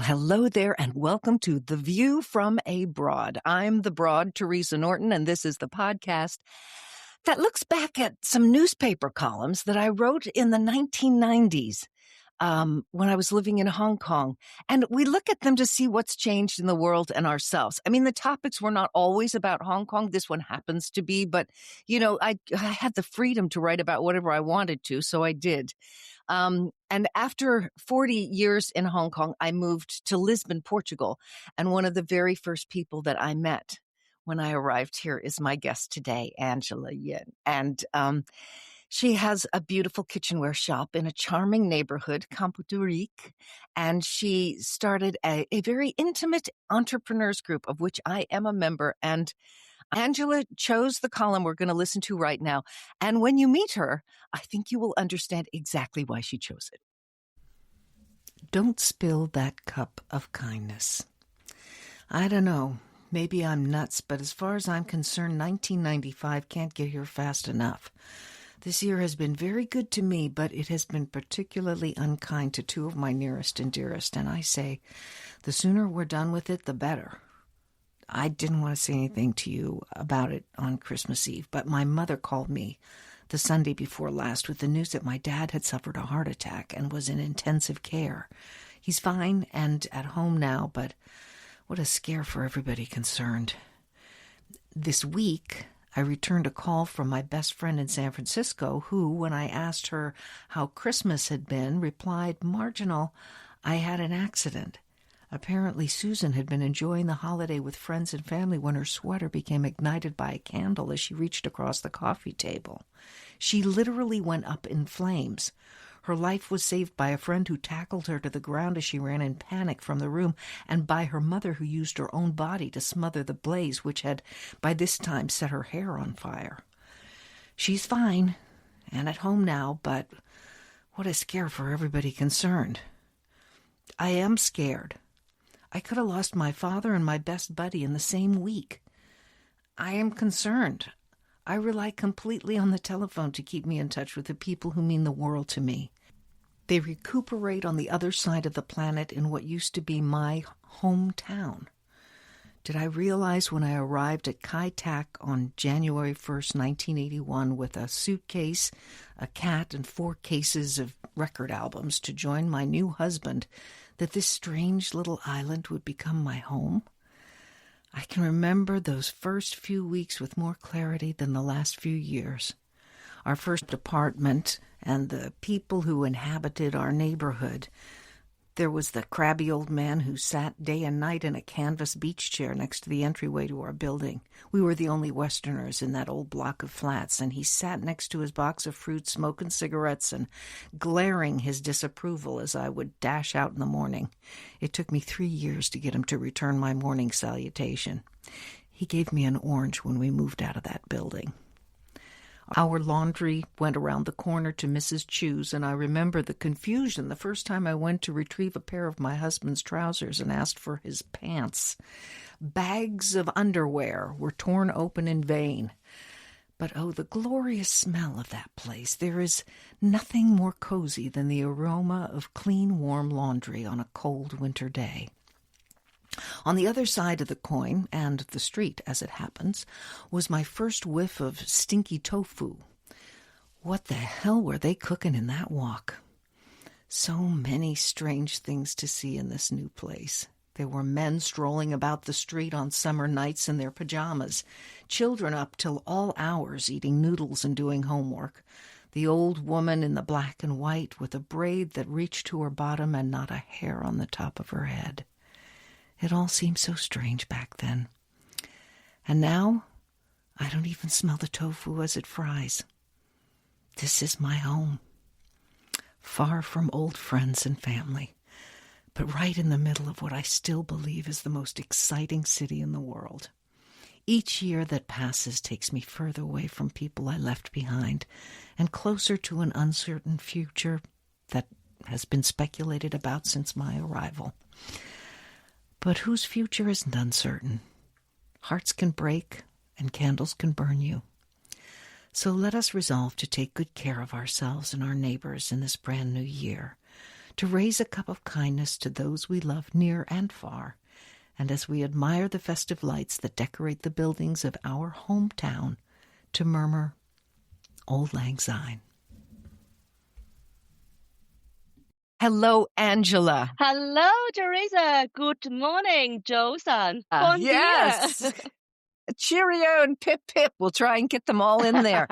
hello there, and welcome to The View from Abroad. I'm the broad Teresa Norton, and this is the podcast that looks back at some newspaper columns that I wrote in the 1990s when I was living in Hong Kong. And we look at them to see what's changed in the world and ourselves. I mean, the topics were not always about Hong Kong. This one happens to be, but, I had the freedom to write about whatever I wanted to, so I did. And after 40 years in Hong Kong, I moved to Lisbon, Portugal. And one of the very first people that I met when I arrived here is my guest today, Angela Yuen. And she has a beautiful kitchenware shop in a charming neighborhood, Campo de Rique. And she started a very intimate entrepreneurs group of which I am a member. And Angela chose the column we're going to listen to right now. And when you meet her, I think you will understand exactly why she chose it. Don't spill that cup of kindness. I don't know. Maybe I'm nuts, but as far as I'm concerned, 1995 can't get here fast enough. This year has been very good to me, but it has been particularly unkind to two of my nearest and dearest. And I say, the sooner we're done with it, the better. I didn't want to say anything to you about it on Christmas Eve, but my mother called me the Sunday before last with the news that my dad had suffered a heart attack and was in intensive care. He's fine and at home now, but what a scare for everybody concerned. This week, I returned a call from my best friend in San Francisco who, when I asked her how Christmas had been, replied, "Marginal, I had an accident." Apparently, Susan had been enjoying the holiday with friends and family when her sweater became ignited by a candle as she reached across the coffee table. She literally went up in flames. Her life was saved by a friend who tackled her to the ground as she ran in panic from the room, and by her mother who used her own body to smother the blaze, which had by this time set her hair on fire. She's fine and at home now, but what a scare for everybody concerned. I am scared. I could have lost my father and my best buddy in the same week. I am concerned. I rely completely on the telephone to keep me in touch with the people who mean the world to me. They recuperate on the other side of the planet in what used to be my hometown. Did I realize when I arrived at Kai Tak on January 1st, 1981, with a suitcase, a cat, and 4 cases of record albums to join my new husband, that this strange little island would become my home? I can remember those first few weeks with more clarity than the last few years. Our first apartment and the people who inhabited our neighborhood. There was the crabby old man who sat day and night in a canvas beach chair next to the entryway to our building. We were the only Westerners in that old block of flats, and he sat next to his box of fruit, smoking cigarettes and glaring his disapproval as I would dash out in the morning. It took me 3 years to get him to return my morning salutation. He gave me an orange when we moved out of that building. Our laundry went around the corner to Mrs. Chu's, and I remember the confusion the first time I went to retrieve a pair of my husband's trousers and asked for his pants. Bags of underwear were torn open in vain. But oh, the glorious smell of that place. There is nothing more cozy than the aroma of clean, warm laundry on a cold winter day. On the other side of the coin, and the street as it happens, was my first whiff of stinky tofu. What the hell were they cooking in that wok? So many strange things to see in this new place. There were men strolling about the street on summer nights in their pajamas, children up till all hours eating noodles and doing homework, the old woman in the black and white with a braid that reached to her bottom and not a hair on the top of her head. It all seemed so strange back then. And now, I don't even smell the tofu as it fries. This is my home. Far from old friends and family, but right in the middle of what I still believe is the most exciting city in the world. Each year that passes takes me further away from people I left behind and closer to an uncertain future that has been speculated about since my arrival. But whose future isn't uncertain? Hearts can break and candles can burn you. So let us resolve to take good care of ourselves and our neighbors in this brand new year, to raise a cup of kindness to those we love near and far, and as we admire the festive lights that decorate the buildings of our hometown, to murmur, Auld Lang Syne. Hello, Angela. Hello, Teresa. Good morning, Joseon. Bon Yes. dia. Cheerio and pip pip. We'll try and get them all in there.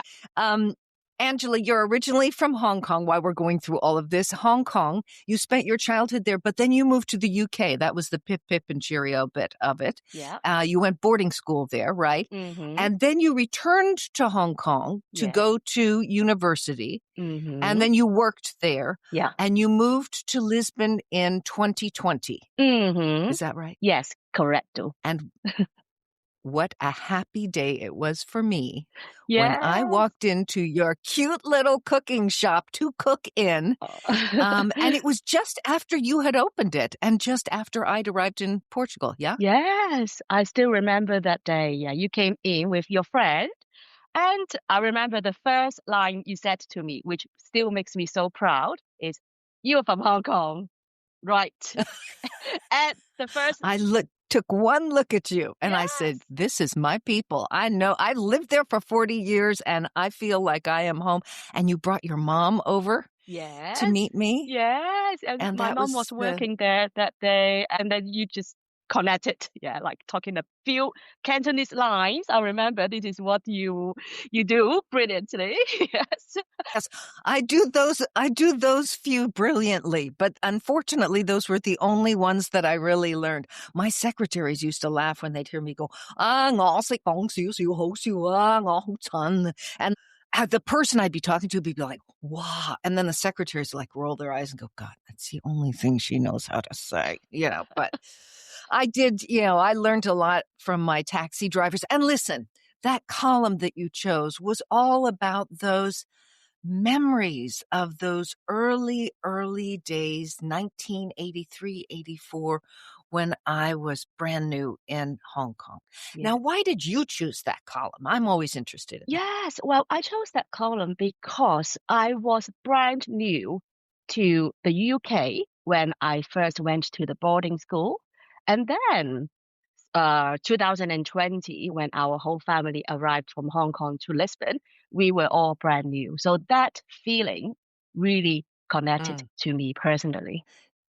Angela, you're originally from Hong Kong while we're going through all of this. Hong Kong, you spent your childhood there, but then you moved to the UK. That was the pip pip and cheerio bit of it. Yeah. You went boarding school there, right? Mm-hmm. And then you returned to Hong Kong to go to university. Mm-hmm. And then you worked there. Yeah. And you moved to Lisbon in 2020. Mm-hmm. Is that right? Yes, correct. And what a happy day it was for me Yes. when I walked into your cute little cooking shop to cook in. And it was just after you had opened it and just after I'd arrived in Portugal, yeah? Yes, I still remember that day. Yeah, you came in with your friend. And I remember the first line you said to me, which still makes me so proud, is, "You're from Hong Kong, right?" And the first... I took one look at you and I said, Yes. this is my people. I know I lived there for 40 years and I feel like I am home. And you brought your mom over Yes. to meet me. Yes. And my that mom was working there that day. And then you just connected. Yeah, like talking a few Cantonese lines. I remember this is what you do brilliantly. Yes. Yes, I do those few brilliantly, but unfortunately those were the only ones that I really learned. My secretaries used to laugh when they'd hear me go, 我識講少少好笑啊，我好襯. And the person I'd be talking to would be like, wow. And then the secretaries like roll their eyes and go, God, that's the only thing she knows how to say, but I did, I learned a lot from my taxi drivers. And listen, that column that you chose was all about those memories of those early, early days, 1983, 84, when I was brand new in Hong Kong. Yeah. Now, why did you choose that column? I'm always interested in that. Yes. Well, I chose that column because I was brand new to the UK when I first went to the boarding school. And then 2020, when our whole family arrived from Hong Kong to Lisbon, we were all brand new. So that feeling really connected to me personally.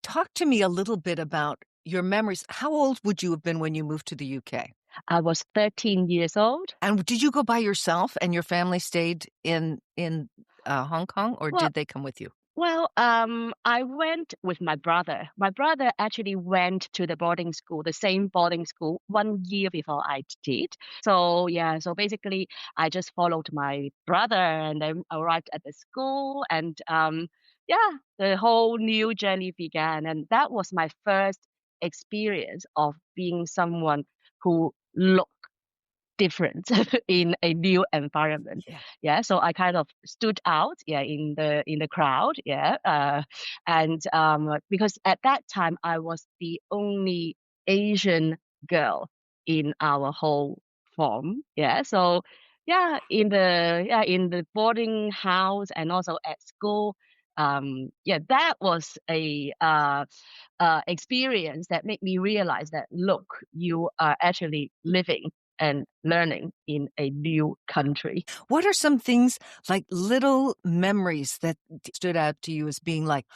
Talk to me a little bit about your memories. How old would you have been when you moved to the UK? I was 13 years old. And did you go by yourself and your family stayed in Hong Kong, or did they come with you? Well, I went with my brother. My brother actually went to the boarding school, the same boarding school, 1 year before I did. So, yeah, so basically I just followed my brother and then arrived at the school and, the whole new journey began. And that was my first experience of being someone who looked different in a new environment. So I kind of stood out in the crowd. And because at that time I was the only Asian girl in our whole form. So in the boarding house and also at school, that was a experience that made me realize that, look, you are actually living and learning in a new country. What are some things, like little memories, that stood out to you as being like,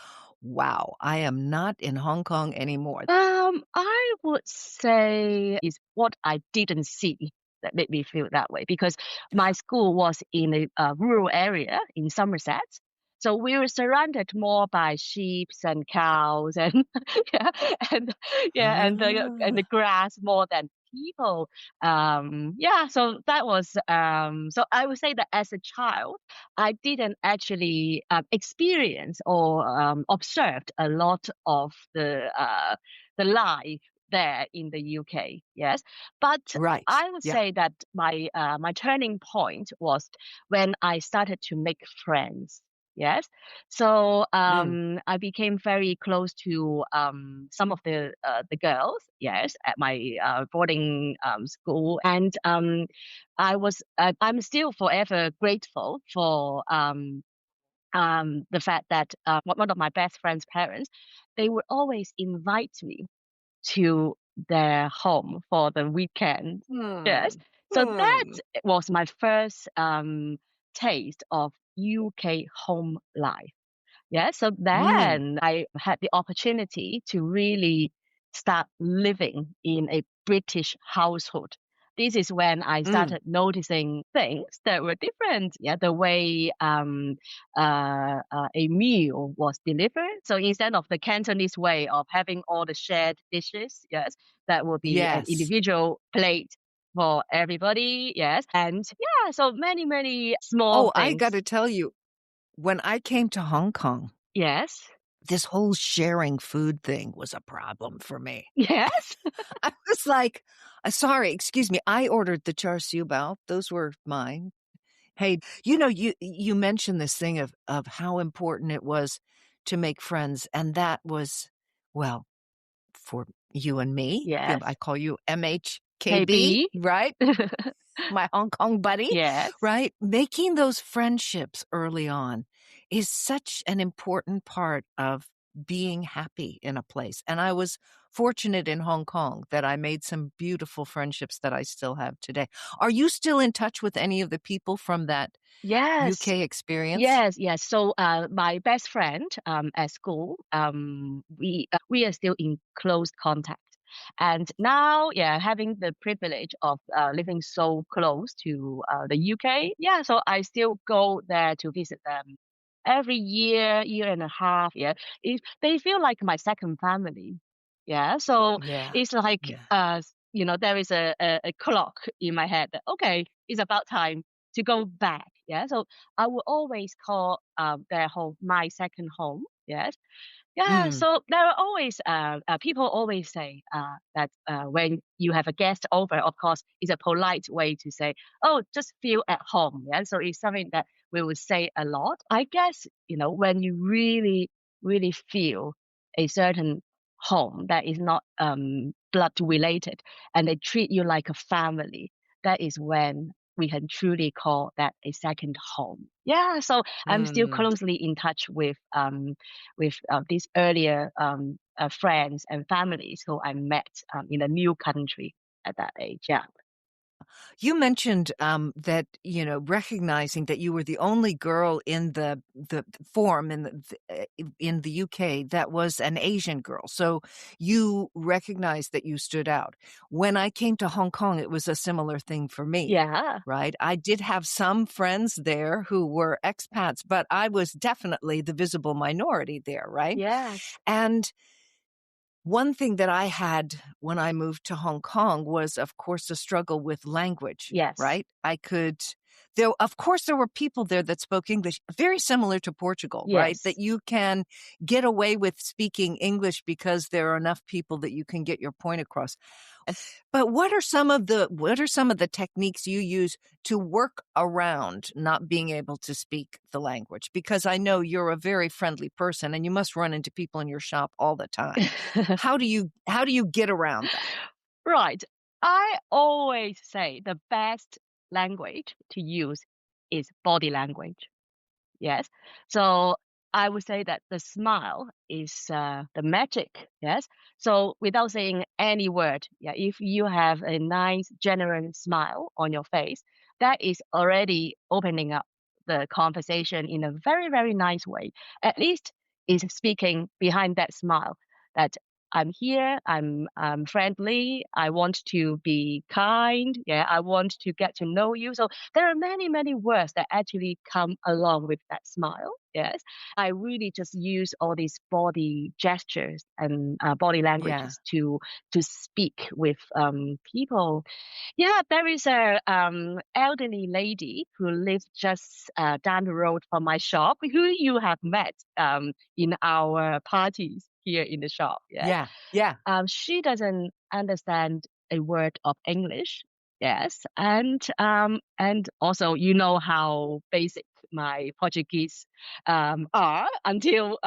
wow, I am not in Hong Kong anymore? I would say is what I didn't see that made me feel that way, because my school was in a rural area in Somerset. So we were surrounded more by sheep and cows and and the grass more than people. So that was so I would say that as a child, I didn't actually experience or observed a lot of the life there in the UK. Yes, but I would say that my my turning point was when I started to make friends. Yes. So I became very close to some of the girls, yes, at my boarding school. And I'm still forever grateful for the fact that one of my best friend's parents, they would always invite me to their home for the weekend. Yes. Hmm. So that Hmm. was my first taste of UK home life. Yeah, so Mm. then I had the opportunity to really start living in a British household. This is when I Mm. started noticing things that were different. Yeah, the way a meal was delivered. So instead of the Cantonese way of having all the shared dishes, yes, that would be an Yes. individual plate for everybody. Yes, and yeah, so many small Oh, I got things. to tell you, when I came to Hong Kong, Yes, this whole sharing food thing was a problem for me. yes. I was like, sorry, excuse me. I ordered the char siu bao. Those were mine. Hey, you mentioned this thing of how important it was to make friends, and that was, well, for you and me. Yes. I call you MHKB, KB. right? My Hong Kong buddy, Yes. right? Making those friendships early on is such an important part of being happy in a place. And I was fortunate in Hong Kong that I made some beautiful friendships that I still have today. Are you still in touch with any of the people from that Yes. UK experience? Yes, yes. So, my best friend at school, we are still in close contact. And now, yeah, having the privilege of living so close to the UK, yeah, so I still go there to visit them every year and a half. Yeah, they feel like my second family. Yeah, so Yeah. it's like Yeah. there is a clock in my head that okay, it's about time to go back. Yeah, so I will always call their home my second home. Yes. Yeah, Mm. so there are always people always say that when you have a guest over, of course, it's a polite way to say, "Oh, just feel at home." Yeah, so it's something that we would say a lot. I guess when you really feel a certain home that is not blood related, and they treat you like a family, that is when we can truly call that a second home. Yeah, so I'm still Mm. closely in touch with these earlier friends and families who I met in a new country at that age. Yeah. You mentioned that recognizing that you were the only girl in the form in the UK that was an Asian girl, so you recognized that you stood out. When I came to Hong Kong, it was a similar thing for me. Yeah. Right. I did have some friends there who were expats, but I was definitely the visible minority there. Right. Yes. And one thing that I had when I moved to Hong Kong was, of course, a struggle with language, Yes. right? Of course, there were people there that spoke English, very similar to Portugal, right? That Yes. you can get away with speaking English because there are enough people that you can get your point across. Yes. But what are some of the techniques you use to work around not being able to speak the language? Because I know you're a very friendly person and you must run into people in your shop all the time. How do you get around that? Right. I always say the best language to use is body language. Yes. So I would say that the smile is the magic. Yes. So without saying any word, yeah, if you have a nice, genuine smile on your face, that is already opening up the conversation in a very, very nice way. At least is speaking behind that smile that I'm here, I'm friendly, I want to be kind, yeah, I want to get to know you. So there are many words that actually come along with that smile. Yes. I really just use all these body gestures and body Yeah. languages to speak with people. Yeah, there is a elderly lady who lives just down the road from my shop, who you have met in our parties here in the shop. Yeah, Yeah. Yeah. she doesn't understand a word of English. Yes, and also how basic my Portuguese R until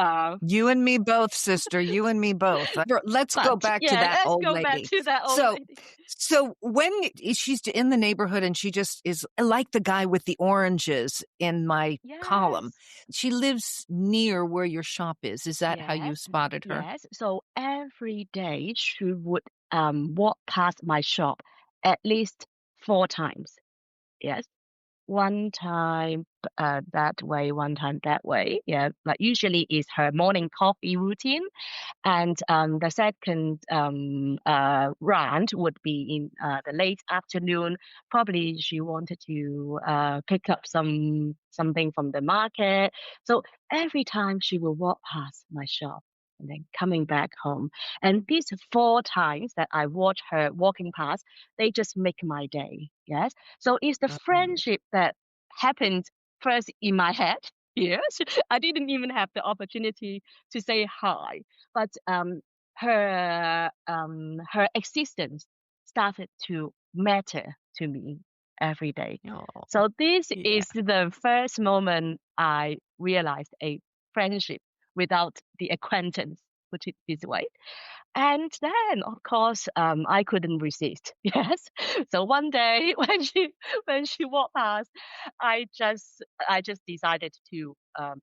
You and me both, sister. You and me both. Let's go but back to yeah, that let's old go back lady. to that old So, lady. so when she's in the neighborhood and she just is like the guy with the oranges in my column, Yes. she lives near where your shop is. Is that how you Yes, spotted her? yes. So every day she would walk past my shop at least 4 times. Yes. One time that way, one time that way. Yeah, like usually is her morning coffee routine. And the second round would be in the late afternoon. Probably she wanted to pick up something from the market. So every time she will walk past my shop and then coming back home. And these 4 times that I watch her walking past, they just make my day. Yes. So it's the Um, friendship that happened first in my head. Yes. I didn't even have the opportunity to say hi, but her existence started to matter to me every day. oh, So this yeah. is the first moment I realized a friendship without the acquaintance, put it this way. And then, of course, I couldn't resist. Yes. So one day when she walked past, I just decided to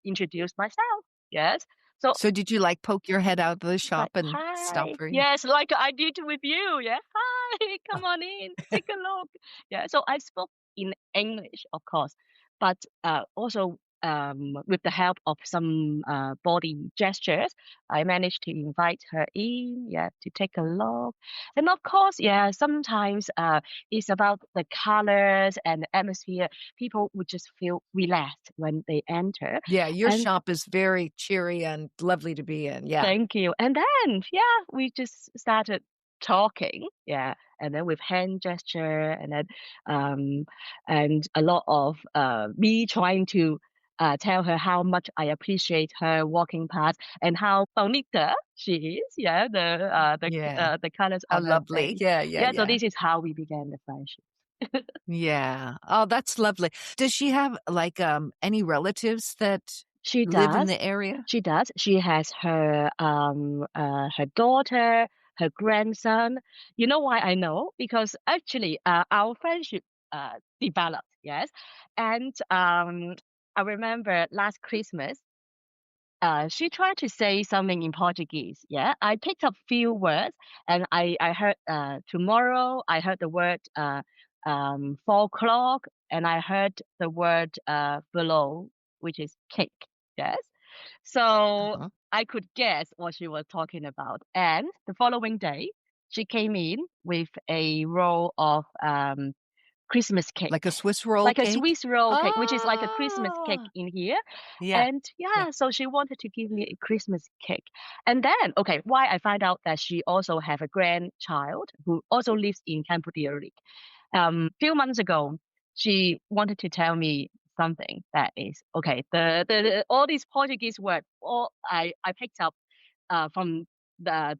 introduce myself. Yes. So So did you like poke your head out of the it's like, shop and stop hi. for you? Yes, like I did with you. Yeah. Hi, come on in, take a look. Yeah. So I spoke in English, of course, but also with the help of some body gestures, I managed to invite her in, yeah, to take a look. And of course, yeah, sometimes it's about the colors and the atmosphere. People would just feel relaxed when they enter. Yeah, your And shop is very cheery and lovely to be in. Yeah. thank you. And then, yeah, we just started talking. Yeah. And then with hand gesture and then, um, and a lot of me trying to tell her how much I appreciate her walking past and how bonita she is. Yeah. Yeah. The colors How on her lovely. face. Yeah, yeah, Yeah. So yeah. this is how we began the friendship. Yeah. Oh, that's lovely. Does she have, like, any relatives that She live in does. the area? She does. She has her daughter, her grandson. You know why I know? Because actually our friendship developed, yes. And I remember last Christmas she tried to say something in Portuguese. Yeah, I picked up few words, and I heard tomorrow. I heard the word 4 o'clock, and I heard the word below, which is cake. Yes, so Uh-huh. I could guess what she was talking about. And the following day, she came in with a roll of Christmas Like a cake, Swiss roll like a cake? Swiss roll cake, which is like a Christmas cake Ah, in here. yeah, And yeah. yeah, so she wanted to give me a Christmas cake. And then, okay, why I find out that she also have a grandchild who also lives in Cambodia. Few months ago, she wanted to tell me something that is okay. The all these Portuguese words, all I picked up from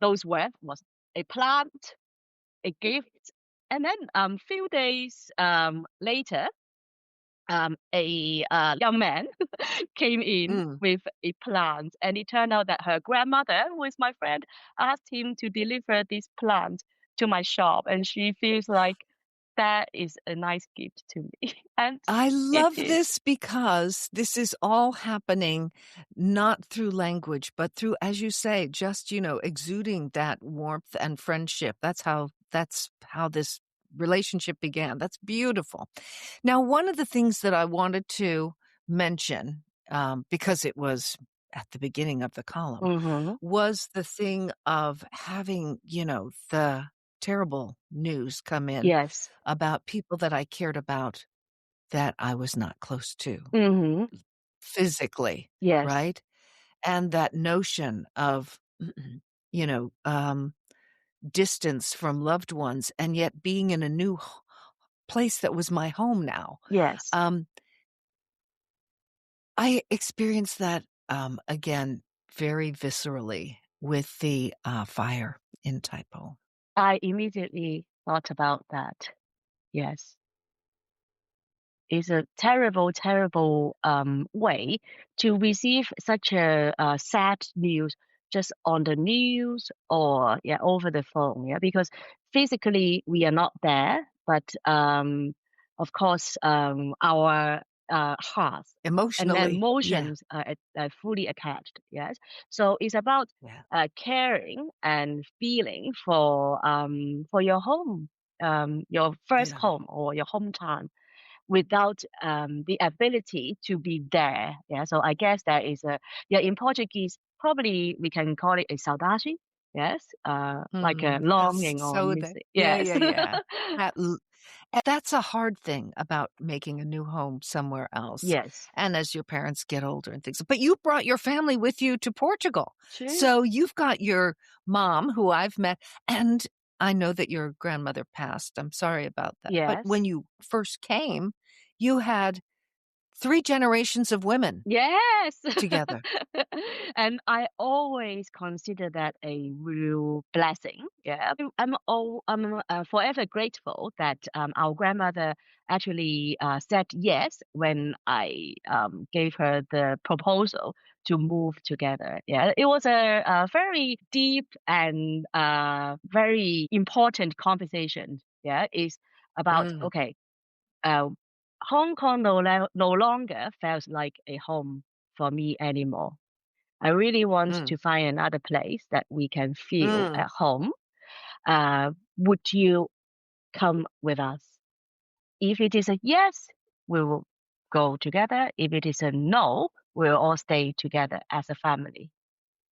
those words was a plant, a gift, and then few days later, a young man came in Mm. with a plant, and it turned out that her grandmother, who is my friend, asked him to deliver this plant to my shop, and she feels like that is a nice gift to me, and I it love is. this because this is all happening not through language, but through, as you say, just, exuding that warmth and friendship. That's how this relationship began. That's beautiful. Now, one of the things that I wanted to mention, because it was at the beginning of the column, Mm-hmm. was the thing of having, the terrible news come in Yes. about people that I cared about that I was not close to Mm-hmm. physically, Yes. right? And that notion of, you know, um, distance from loved ones and yet being in a new place that was my home now. Yes. Um, I experienced that again very viscerally with the fire in Taipo. I immediately thought about that. Yes. is a terrible, terrible way to receive such a sad news just on the news or yeah over the phone. Yeah, because physically we are not there, but of course our hearts and Emotionally. Yeah. emotions are fully attached. Yes, so it's about Yeah. caring and feeling for your home, your first Yeah. home or your hometown without the ability to be there. Yeah, so I guess that is a yeah in Portuguese probably we can call it a saudade. Yes, like a That's longing or so that missing. yeah, Yes, yeah, yeah. That l and that's a hard thing about making a new home somewhere else, yes, and as your parents get older and things. But you brought your family with you to Portugal. true. So you've got your mom, who I've met, and I know that your grandmother passed. I'm sorry about that. But Yes. when you first came, you had 3 generations of women Yes. together. And I always consider that a real blessing. Yeah. I'm forever grateful that our grandmother actually said yes when I gave her the proposal to move together. Yeah. It was a very deep and very important conversation. Yeah. It's about, Mm, okay, uh, Hong Kong no longer felt like a home for me anymore. I really want mm, to find another place that we can feel mm. at home. Would you come with us? If it is a yes, we will go together. If it is a no, we'll all stay together as a family.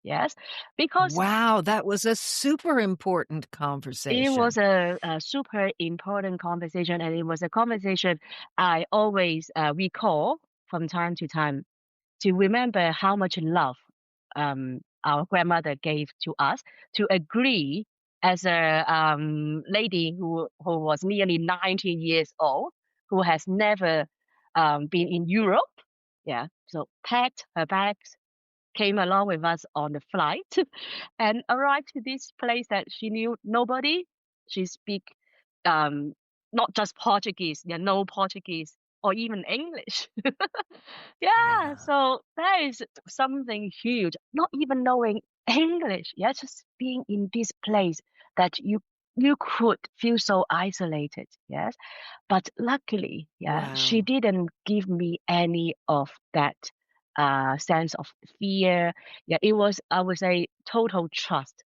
Yes, because Wow, that was a super important it was conversation. a super important conversation, and it was a conversation I always recall from time to time to remember how much love our grandmother gave to us to agree as a lady who was nearly 90 years old, who has never been in Europe. Yeah, so packed her bags, came along with us on the flight and arrived to this place that she knew nobody. She speak um, not just Portuguese, yeah, no Portuguese or even English. Yeah, Yeah. so that is something huge. Not even knowing English, yeah, just being in this place that you could feel so isolated, yes. But luckily, yeah, she Wow. didn't give me any of that sense of fear. Yeah, it was, I would say, total trust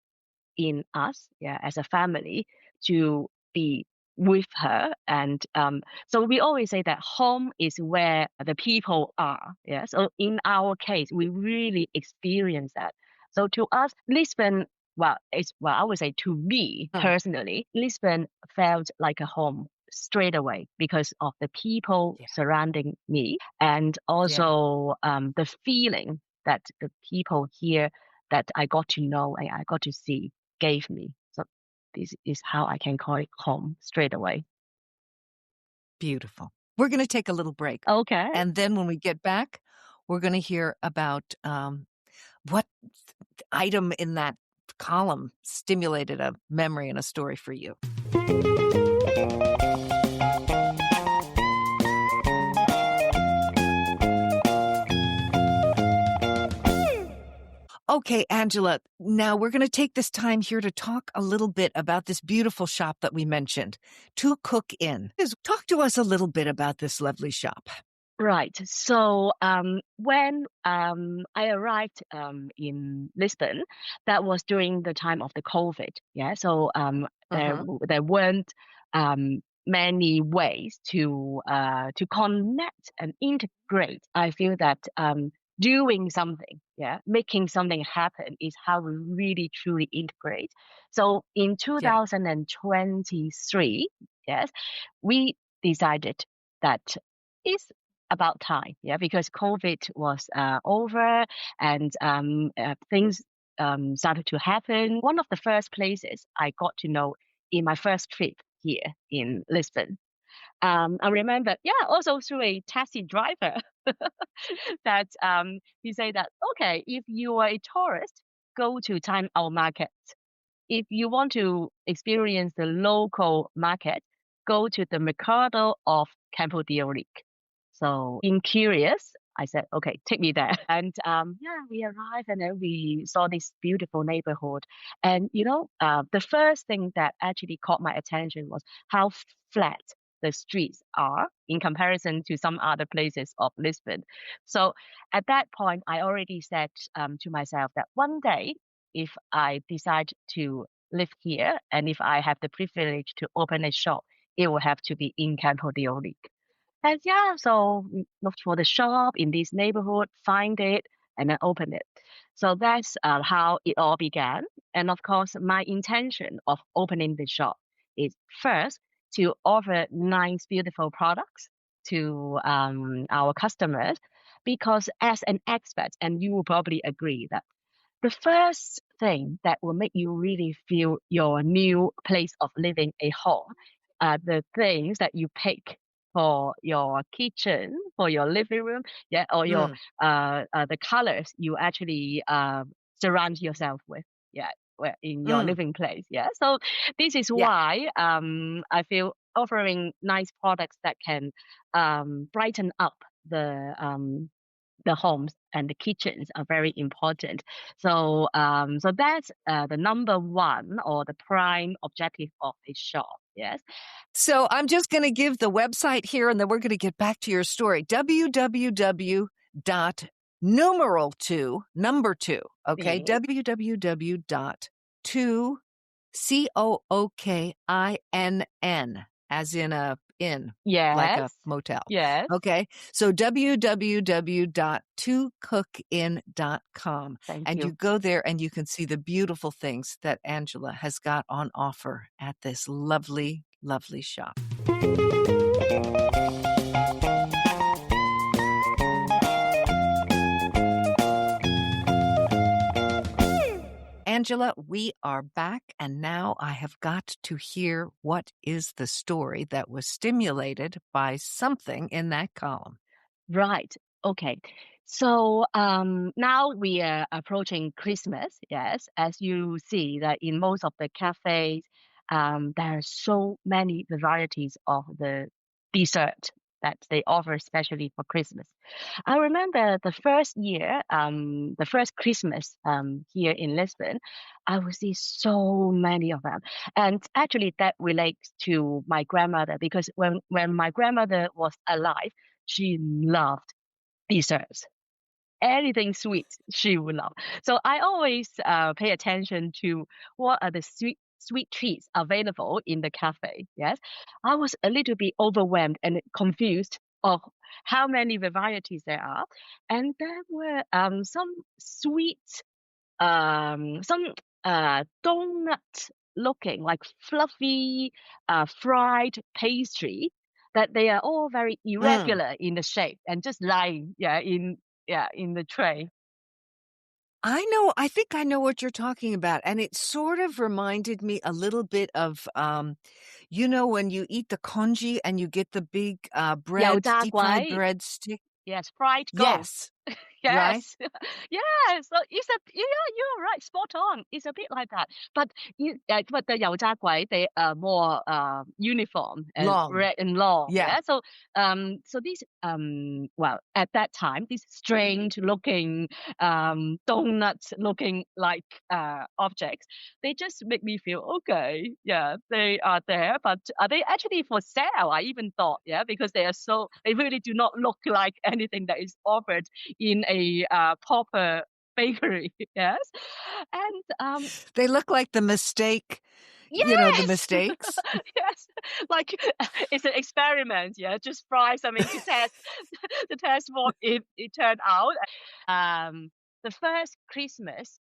in us, yeah, as a family to be with her. And so we always say that home is where the people are. Yeah. So in our case, we really experience that. So to us, Lisbon, well, it's well, I would say to me Mm, personally, Lisbon felt like a home straight away because of the people yeah, surrounding me and yeah. also the feeling that the people here that I got to know and I got to see gave me. So this is how I can call it home straight away. Beautiful. We're gonna take a little break, Okay. and then when we get back, we're gonna hear about, what item in that column stimulated a memory and a story for you. Okay, Angela, now we're gonna take this time here to talk a little bit about this beautiful shop that we mentioned, To Cook In. Talk to us a little bit about this lovely shop. Right. So when I arrived in Lisbon, that was during the time of the COVID. Yeah. So Uh-huh. there weren't many ways to connect and integrate. I feel that doing something, yeah, making something happen is how we really truly integrate. So in Yeah, 2023, yes, we decided that it's about time, yeah, because COVID was over and things started to happen. One of the first places I got to know in my first trip here in Lisbon. I remember, yeah, also through a taxi driver that he said that, okay, if you are a tourist, go to Time Out Market. If you want to experience the local market, go to the Mercado of Campo de Ourique. So being curious, I said, okay, take me there. And we arrived and then we saw this beautiful neighborhood. And, the first thing that actually caught my attention was how flat the streets are in comparison to some other places of Lisbon. So at that point, I already said to myself that one day, if I decide to live here and if I have the privilege to open a shop, it will have to be in Campo de Olive. And so looked for the shop in this neighborhood, find it, and then open it. So that's how it all began. And of course, my intention of opening the shop is first to offer nice, beautiful products to our customers, because as an expert, and you will probably agree that the first thing that will make you really feel your new place of living a home are the things that you pick for your kitchen, for your living room, or your Mm, the colors you actually surround yourself with, in your mm. living place, So this is Yeah. why I feel offering nice products that can brighten up the homes and the kitchens are very important. So that's the number one or the prime objective of a shop. Yes. So I'm just going to give the website here and then we're going to get back to your story. www dot numeral two, number two, okay? Yes. www dot two, COOKINN, as in a inn, like a Yes. motel. Yes. Okay. So www.twocookin.com. Thank And you you. go there and you can see the beautiful things that Angela has got on offer at this lovely, lovely shop. Angela, we are back, and now I have got to hear what is the story that was stimulated by something in that column. Right. Okay. So now we are approaching Christmas. Yes, as you see that in most of the cafes, there are so many varieties of the dessert that they offer, especially for Christmas. I remember the first year, the first Christmas here in Lisbon, I would see so many of them. And actually, that relates to my grandmother, because when my grandmother was alive, she loved desserts. Anything sweet, she would love. So I always pay attention to what are the sweet treats available in the cafe. Yes, I was a little bit overwhelmed and confused of how many varieties there are, and there were some sweet some donut looking like fluffy fried pastry that they are all very Mm. irregular in the shape and just lying in the tray. I think I know what you're talking about. And it sort of reminded me a little bit of, when you eat the congee and you get the big bread, deep fried 油炸鬼 bread stick. yes, fried ghost. Yes, right? Yes, yes. So it's you're right, spot on. It's a bit like that, but the 油炸鬼 they are more uniform and Long. red and long. Yeah. Yeah. So these well at that time these strange looking donuts looking like objects, they just make me feel okay. Yeah, they are there, but are they actually for sale? I even thought, because they really do not look like anything that is offered in a proper bakery. Yes, and They look like the mistake, the yes, mistakes. yes, like it's an experiment. Yeah, just fry something to test to test what it turned out. The first Christmas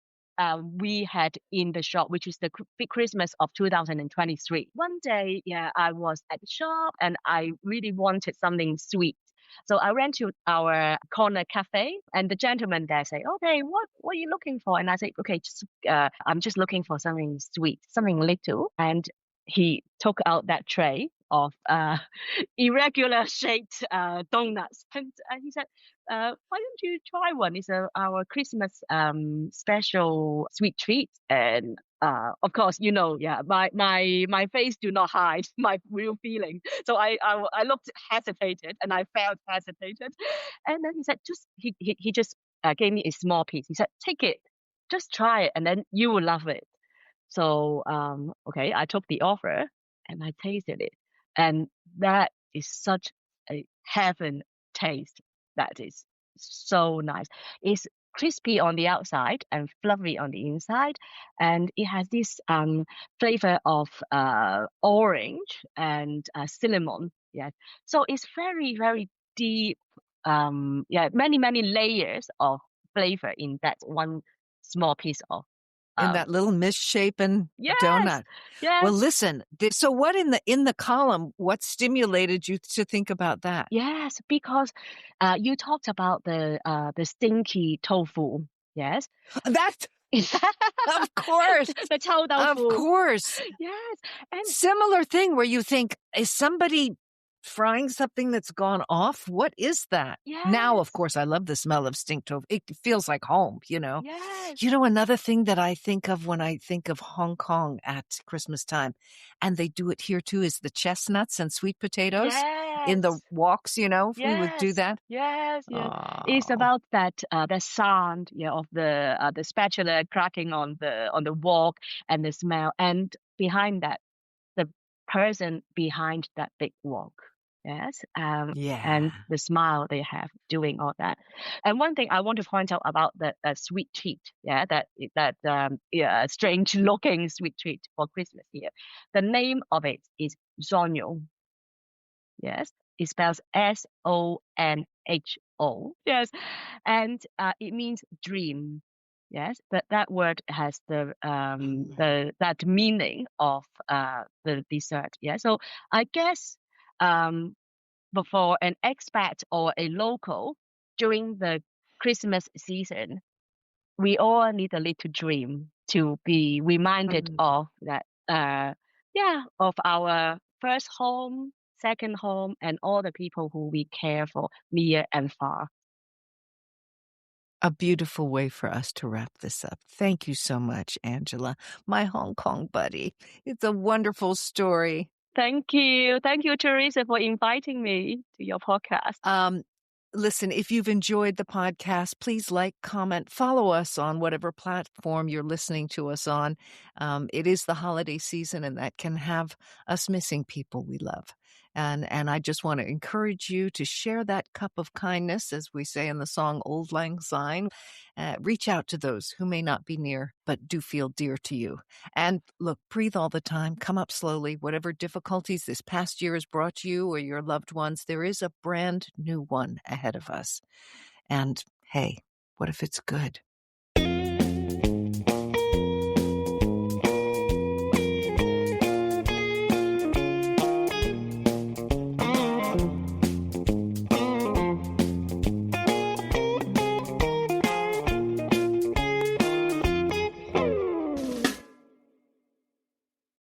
we had in the shop, which is the big Christmas of 2023. One day, I was at the shop and I really wanted something sweet. So I ran to our corner cafe, and the gentleman there say, "Okay, what are you looking for?" And I say, "Okay, I'm just looking for something sweet, something little." And he took out that tray of irregular shaped donuts, and he said, "Why don't you try one? It's our Christmas special sweet treat." And of course, yeah, my face do not hide my real feeling. So I looked hesitated and I felt hesitated. And then he said, he just gave me a small piece. He said, take it, just try it, and then you will love it. So, okay, I took the offer and I tasted it. And that is such a heaven taste. That is so nice. It's crispy on the outside and fluffy on the inside. And it has this flavor of orange and cinnamon. Yeah. So it's very, very deep. Yeah, many, many layers of flavor in that one small piece of In um, that little misshapen yes, donut. Well, yes, listen, so what in the column, what stimulated you to think about that? yes, because you talked about the stinky tofu. Yes, That is that of course, the chow of tofu? course. Yes, and Similar thing where you think, is somebody frying something that's gone off? What is that? Now, of yes, course, I love the smell of stink tofu. It feels like home, you know. yes, You know, another thing that I think of when I think of Hong Kong at Christmas time, and they do it here too, is the chestnuts and sweet potatoes in the yes, walks, you know, if we would do yes, that. yes, yes. It's Oh, about that sound, yeah, of the spatula cracking on the wok and the smell, and behind that, the person behind that big wok. Yes, and yeah. the smile they have doing all that. And one thing I want to point out about the sweet treat, yeah, that yeah, strange looking sweet treat for Christmas here. The name of it is Sonyo. Yes, it spells Sonho. Yes, and it means dream. Yes, that word has the that meaning of the dessert. Yeah, so I guess but for an expat or a local during the Christmas season, we all need a little dream to be reminded Mm. of that yeah, of our first home, second home, and all the people who we care for near and far. A beautiful way for us to wrap this up. Thank you so much, Angela, my Hong Kong buddy. It's a wonderful story. Thank you, Teresa, for inviting me to your podcast. Um, Listen, if you've enjoyed the podcast, please like, comment, follow us on whatever platform you're listening to us on. It is the holiday season, and that can have us missing people we love. And I just want to encourage you to share that cup of kindness, as we say in the song Old Lang Syne. Reach out to those who may not be near, but do feel dear to you. And look, breathe all the time, come up slowly. Whatever difficulties this past year has brought you or your loved ones, there is a brand new one ahead of us. And hey, what if it's good?